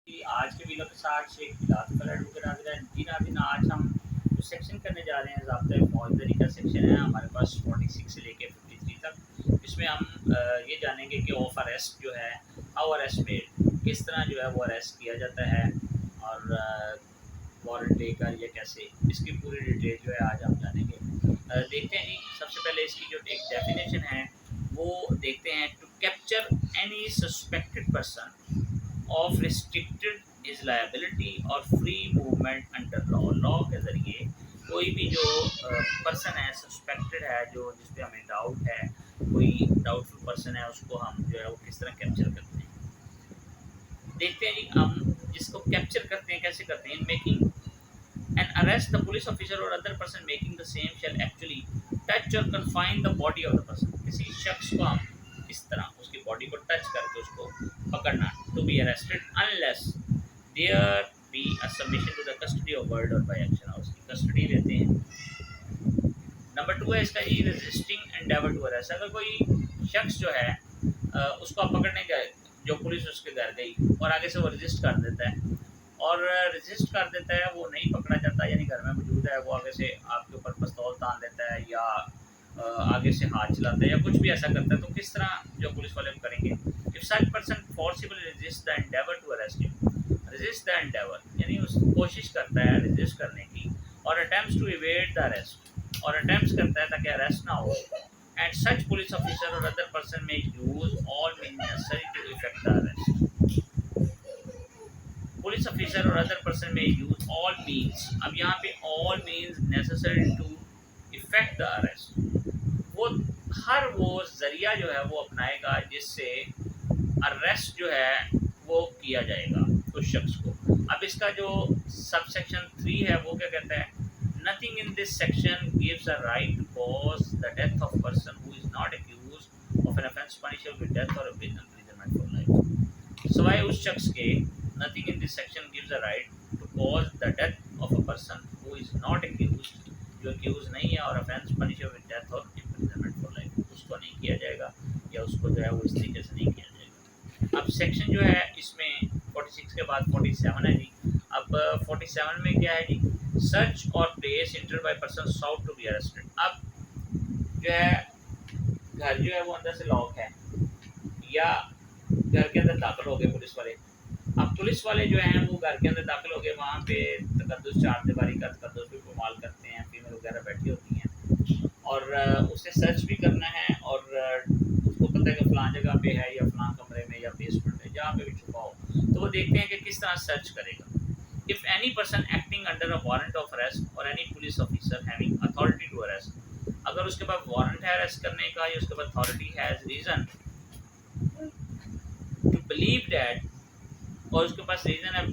कि आज के वीडियो के साथ शेख बिलात पर एडवोकेट हाजिर है। जी नाज़रीन, आज हम जो सेक्शन करने जा रहे हैं ज़ाब्ता फौजदारी का सेक्शन है हमारे पास 46 से लेके 53 तक। इसमें हम ये जानेंगे कि ऑफ अरेस्ट जो है, हाउ अरेस्ट मेड, किस तरह जो है वो अरेस्ट किया जाता है और वारंट लेकर या कैसे, इसकी पूरी डिटेल जो है आज हम जानेंगे। देखते हैं जी, सबसे पहले इसकी जो एक डेफिनेशन है वो देखते हैं। To capture any suspected person of restricted is liability or free movement under law. Law के ज़रिए कोई भी जो पर्सन है, सस्पेक्टेड है, जो जिस पे हमें डाउट है, कोई डाउटफुल पर्सन है, उसको हम जो है वो किस तरह कैप्चर करते हैं। देखते हैं जी, हम जिसको कैप्चर करते हैं कैसे करते हैं। Making an arrest, the police officer or other person making the same shall actually touch or confine the body of the person. किसी शख्स को हम इस तरह उसकी बॉडी को टच करके उसको पकड़ना, to be arrested unless there be a submission to the custody of word or by action, और उसकी कस्टडी लेते हैं। नंबर 2 है इसका ये, रेजिस्टिंग एंडेवर टू अरेस्ट। अगर कोई शख्स जो है उसको आप पकड़ने गए, जो पुलिस उसके घर गई और आगे से वो रजिस्ट कर देता है और रजिस्ट कर देता है, वो नहीं पकड़ा जाता, यानी घर में मौजूद है, वो आगे से आपके ऊपर पिस्तौल तान देता है या आगे से हाथ चलाता है या कुछ भी ऐसा करता है, तो किस तरह जो पुलिस वाले करेंगे। If such person forcibly resist the endeavour to arrest him, resist the endeavour यानी उस कोशिश करता है रेजिस्ट करने की, और attempts to evade the arrest, और अटेम्प्ट्स करता है ताकि अरेस्ट ना हो, and such police officer or other person may use all means necessary to effect the arrest. Police officer or other person may use all means, अब यहाँ पे all means necessary to effect the arrest, वो हर वो जरिया जो है वो अपनाएगा जिससे अरेस्ट जो है वो किया जाएगा उस शख्स को। अब इसका जो सब सेक्शन 3 है वो क्या कहता है, nothing in this section gives a right to cause the death of person who is not accused of an offence punishable with death or imprisonment for life. सिवाय उस शख्स के, nothing in this section gives a right to cause the death of a person who is not accused, जो accuse नहीं है और offence punishable with death or imprisonment for life, उसको नहीं किया जाएगा या उसको जो है वो इस तरीके से नहीं किया जाएगा। अब सेक्शन जो है इसमें 46 के बाद 47 है जी। अब 47 में क्या है जी, search or place enter by person sought to be arrested. अब जो है घर जो है वो अंदर से लॉक है या घर के अंदर दाखिल हो गए पुलिस वाले। अब पुलिस वाले जो हैं वो घर के अंदर दाखिल हो गए, वहाँ पे तकद्दुस, चार दीवारी का तकद्दुस भी इस्तेमाल करते हैं, फीमेल वगैरह बैठी होती हैं, और उसे सर्च भी करना है और उसको पता है कि फलां जगह पे है या फलां कमरे में या बेसमेंट में, जहाँ पे भी छुपा हो, तो वो देखते हैं कि किस तरह सर्च करेगा। If any person acting under a warrant of arrest or any police officer having authority to arrest, अगर उसके पास वारंट है अरेस्ट करने का या उसके पास authority has reason to believe that, और उसके पास रीजन है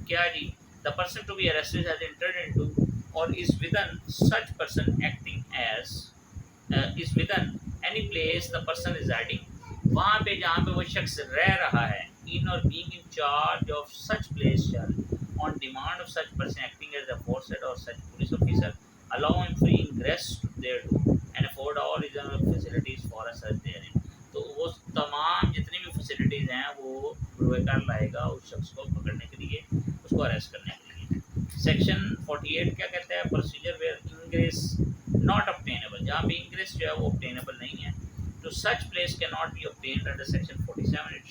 क्या जी, the person to be arrested has entered into or is within such person acting as is within any place the person residing, वहाँ पे जहाँ पे वो शख्स रह रहा है, in or being in charge of such place shall on demand of such person acting as aforesaid or such police officer allow him free ingress there to and afford all regional facilities for a search therein. तो वो तमाम जितनी भी facilities हैं वो provide लाएगा उस शख्स को पकड़ने के लिए, उसको अरेस्ट करने के लिए। सेक्शन 48 क्या कहता है, procedure where ingress not obtainable, जहाँ पे इंग्रेस जो है वो ऑब्टेनेबल नहीं है, तो such place can not be obtained under section 47, it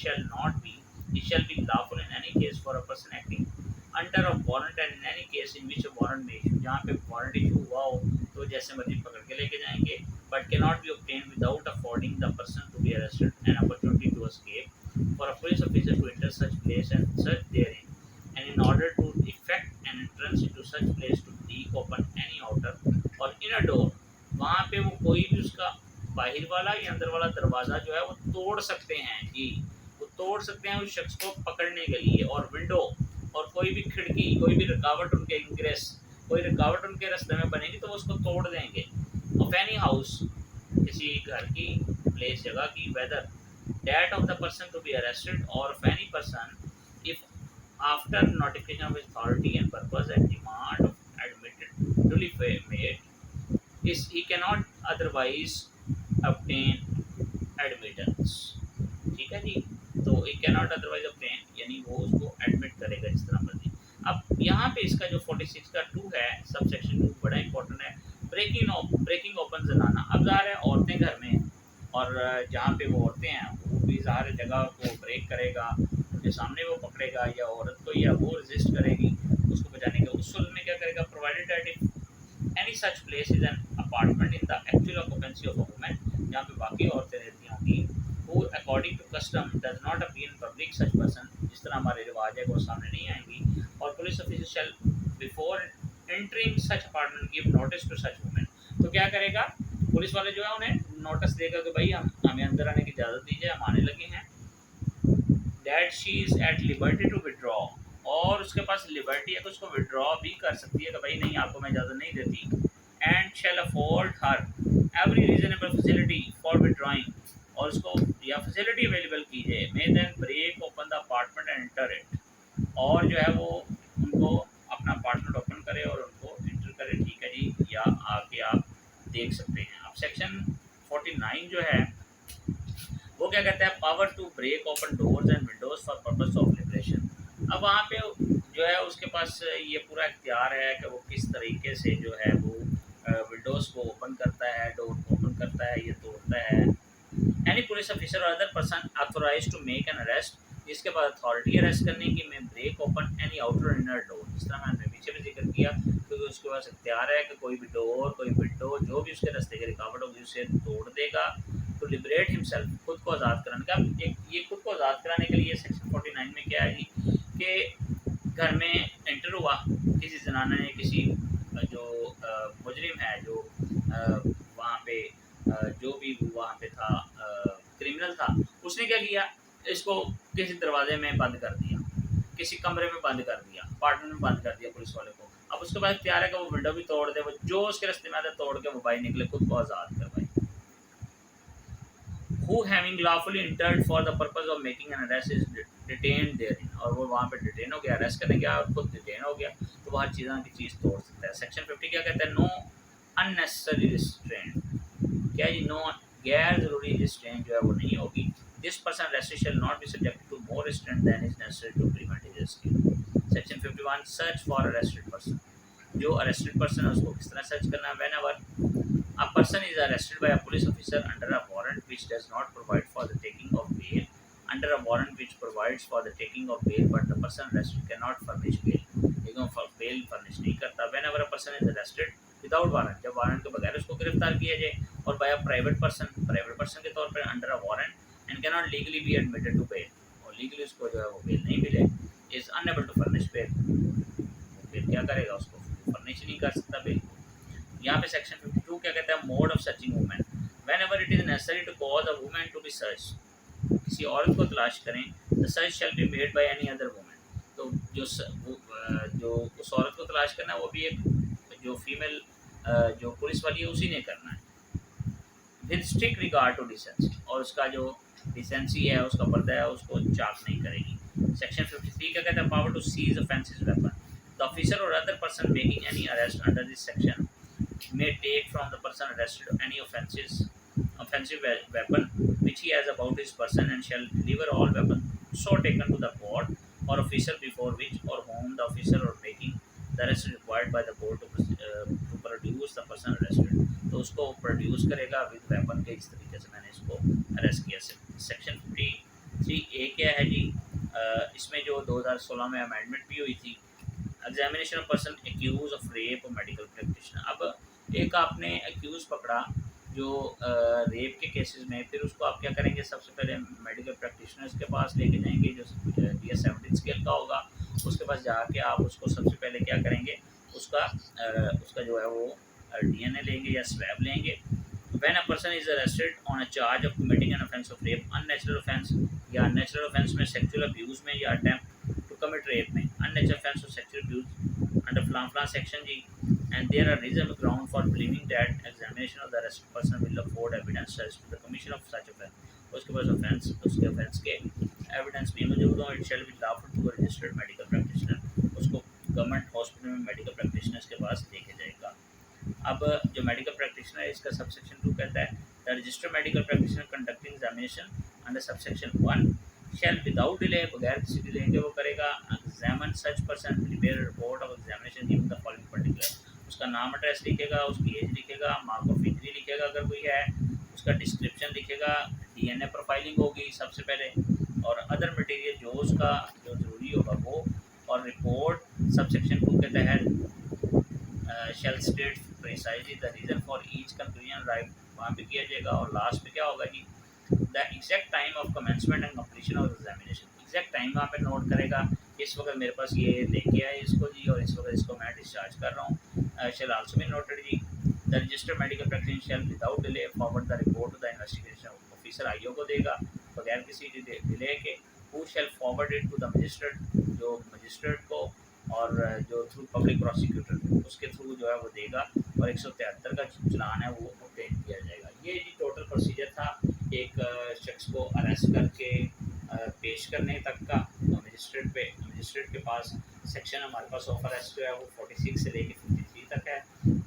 shall be lawful in any case for a person acting under a warrant and in any case in which a warrant में issue, जहाँ पे warrant issue हुआ हो तो जैसे मर्जी पकड़ के लेके जाएंगे, but cannot be obtained without affording the person to be arrested an opportunity to escape, for a police officer to enter such place and search therein, and in order to effect an entrance into such place to break open any outer or inner door, वहाँ पे वो कोई भी उसका बाहर वाला या अंदर वाला दरवाज़ा जो है वो तोड़ सकते हैं जी, वो तोड़ सकते हैं उस शख्स को पकड़ने के लिए, और विंडो और कोई भी खिड़की, कोई भी रुकावट उनके इंग्रेस, कोई रुकावट उनके रास्ते में बनेगी तो वो उसको तोड़ देंगे। ऑफ एनी हाउस, किसी घर की, प्लेस जगह की, whether date of the person to be arrested or of any person if after notification of authority and purpose and demand of admitted duly made is he can not otherwise obtain admittance. ठीक है जी, तो he can not otherwise obtain यानी वो उसको admit यहाँ पे इसका जो 46 का 2 है, सब सेक्शन 2 बड़ा इंपॉर्टेंट है। ब्रेकिंग ओपन जनाना। अब ज़ाहिर है औरतें घर में हैं और जहाँ पे वो औरतें हैं वो भी ज़ाहिर जगह को ब्रेक करेगा, उनके सामने वो पकड़ेगा या औरत को, या वो रेजिस्ट करेगी उसको बचाने के, उस सूरत में क्या करेगा, provided that if any such place is an apartment in the actual occupancy of a woman, जहाँ पे बाकी औरतें रहती होंगी, who according to custom does not appear in public, such person, जिस तरह हमारे रिवाज है वो सामने नहीं आएंगी, और police officer shall before entering such apartment give notice to such women। तो क्या करेगा, पुलिस वाले जो है उन्हें नोटिस देगा कि भाई हमें अंदर आने की इजाज़त दीजिए, हम आने लगे हैं। that she is at liberty to withdraw, और उसके पास लिबर्टी है कि उसको विड्रॉ भी कर सकती है कि भाई नहीं आपको मैं इजाज़त नहीं देती। And shall afford her every reasonable facility for withdrawing, और उसको या फैसिलिटी अवेलेबल कीजिए। May then break open the apartment and enter it, और जो है वो उनको अपना अपार्टमेंट ओपन करे और उनको एंटर करे, ठीक है जी, या आके आप देख सकते हैं। अब सेक्शन 49 जो है वो क्या कहता है, power to break open doors and windows for purpose of liberation. अब वहाँ पे जो है उसके पास ये पूरा इख्तियार है कि वो किस तरीके से जो है वो विंडोज़ को ओपन करता है, डोर को ओपन करता है, ये तोड़ता है। Any police officer or other person authorise to make an arrest, जिसके पास अथॉरिटी अरेस्ट करने की, may break open any outer inner door, जिस तरह मैंने पीछे भी जिक्र किया, क्योंकि उसके पास इख्तियार है कि कोई भी डोर, कोई विंडो, जो भी उसके रास्ते की रुकावट होगी उसे तोड़ देगा। टू लिबरेट हिमसेल्फ, खुद को आज़ाद कराने का। ये खुद को आज़ाद कराने के लिए सेक्शन 49 में क्या है जी, कि घर में एंटर हुआ किसी जनाना ने, किसी जो मुजरिम है, जो वहाँ पे जो भी वहाँ पे था क्रिमिनल था, उसने क्या किया, इसको किसी दरवाजे में बंद कर दिया, किसी कमरे में बंद कर दिया, अपार्टमेंट में बंद कर दिया पुलिस वाले को। अब उसके बाद तैयार है कि वो विंडो भी तोड़ दे, वो जो उसके रास्ते में आता तोड़ के वो बाहर निकले, खुद को आज़ाद कर भाई। Who having lawfully entered for the purpose of making an arrest is detained therein, और वो वहाँ पे डिटेन हो गया, अरेस्ट करने गया और खुद डिटेन हो गया, तो वो हर चीज़ की चीज़ तोड़ सकता है। सेक्शन 50 क्या कहता है, नो अननेसेसरी रिस्ट्रेंट, क्या जी, नो गैर जरूरी रिस्ट्रेंट जो है वो नहीं होगी। This person arrested shall not be subject to more restraint than is necessary to prevent his escape. Section 51 search for arrested person, जो अरेस्टेड पर्सन है उसको किस तरह सर्च करना है। Whenever a person is arrested by a police officer under a warrant which does not provide for the taking of bail, under a warrant which provides for the taking of bail but the person arrested cannot furnish bail, लेकिन bail furnish नहीं करता। whenever a person is arrested without warrant, जब warrant के बगैर उसको गिरफ्तार किया जाए, और by a private person के तौर पर under a warrant and cannot legally be admitted to bail, और legally उसको जो है वो bail नहीं मिले, is unable to furnish bail, bail क्या करेगा, उसको furnish नहीं कर सकता bail। यहाँ पे सेक्शन 52 क्या कहता है, mode of searching women, whenever it is necessary to cause a woman to be search, किसी औरत को तलाश करें, the search shall be made by any other woman, तो जो उस औरत को तलाश करना है वो भी एक जो फीमेल जो पुलिस वाली है उसी ने करना है, with strict regard to decency, और उसका जो डिसेंसी है, उसका पर्दा है, उसको चाक नहीं करेगी। सेक्शन 53 क्या कहता है, power to seize offensive weapon, the officer or other person making any arrest under this section may take from the person arrested any offensive weapon which he has about his person, and shall deliver all weapons so taken to the court or officer before which or whom the officer or making the arrest is required by the court to produce the person arrested, तो उसको produce करेगा with weapon के। इस तरीके से मैंने इसको arrest किया। सेक्शन 53A क्या है जी, इसमें जो 2016 में अमेंडमेंट भी हुई थी, examination of person accuse of rape or medical practitioner. अब एक आपने एक्यूज पकड़ा जो रेप के केसेस में, फिर उसको आप क्या करेंगे, सबसे पहले मेडिकल प्रैक्टिशनर्स के पास लेके जाएंगे जो DS-17 स्केल का होगा, उसके पास जाके आप उसको सबसे पहले क्या करेंगे, उसका जो है वो DNA लेंगे या स्वैब लेंगे। When a person is arrested on a charge of committing an offence of rape, unnatural offence या unnatural offence में sexual abuse में या attempt to commit rape में, unnatural offence or sexual abuse under flan section ji, and there are reasonable ground for believing that examination of the arrested person will afford evidence as to the commission of such offence, उसके पास उसके offence के evidence भी मौजूद हो। It shall be lawful to a registered medical practitioner, उसको government hospital में medical practitioners के पास देखे जाएगा। अब जो मेडिकल प्रैक्टिशनर है इसका सबसेक्शन 2 कहता है, the registered medical practitioner conducting examination under subsection 1 shall without delay, बगैर किसी डिले के वो करेगा, exam examine such person prepare report of examination given the following particular. उसका नाम एड्रेस लिखेगा, उसकी एज लिखेगा, मार्क ऑफ इंट्री लिखेगा अगर कोई है, उसका डिस्क्रिप्शन लिखेगा, डीएनए प्रोफाइलिंग होगी सबसे पहले, और अदर मटेरियल जो उसका जो ज़रूरी होगा वो, और रिपोर्ट सब सेक्शन 2 के तहत shall state precisely the reason for each conclusion right वहाँ पे किया जाएगा। और लास्ट में क्या होगा जी, the exact time of commencement and completion of examination. Exact time वहाँ पे नोट करेगा, इस वक्त मेरे पास ये लेके आए इसको जी, और इस वक्त इसको मैं डिस्चार्ज कर रहा हूँ। शेल आल्सो बी नोटेड जी, the registered medical practitioner shall without delay forward the report to the investigation officer, IO को देगा बगैर किसी डिले के। Who shall forward it to the magistrate, जो मजिस्ट्रेट को, और जो थ्रू पब्लिक प्रोसिक्यूटर उसके थ्रू जो है वो देगा, और 173 का चलान है वो ऑब्टेन किया जाएगा। ये जी टोटल प्रोसीजर था एक शख्स को अरेस्ट करके पेश करने तक का। तो मजिस्ट्रेट के पास सेक्शन हमारे पास ऑफ अरेस्ट जो है वो 46 से लेके 53 तक है,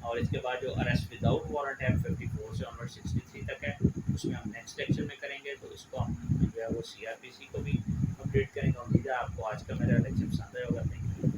और इसके बाद जो अरेस्ट विदाउट वारंट है 54 से ऑनवर्ड 63 तक है। उसमें हम नेक्स्ट लेक्चर में करेंगे, तो इसको हम जो है वो CRPC को भी अपडेट करेंगे। उम्मीद है आपको आज का मेरा लेक्चर पसंद आया होगा। Thank you.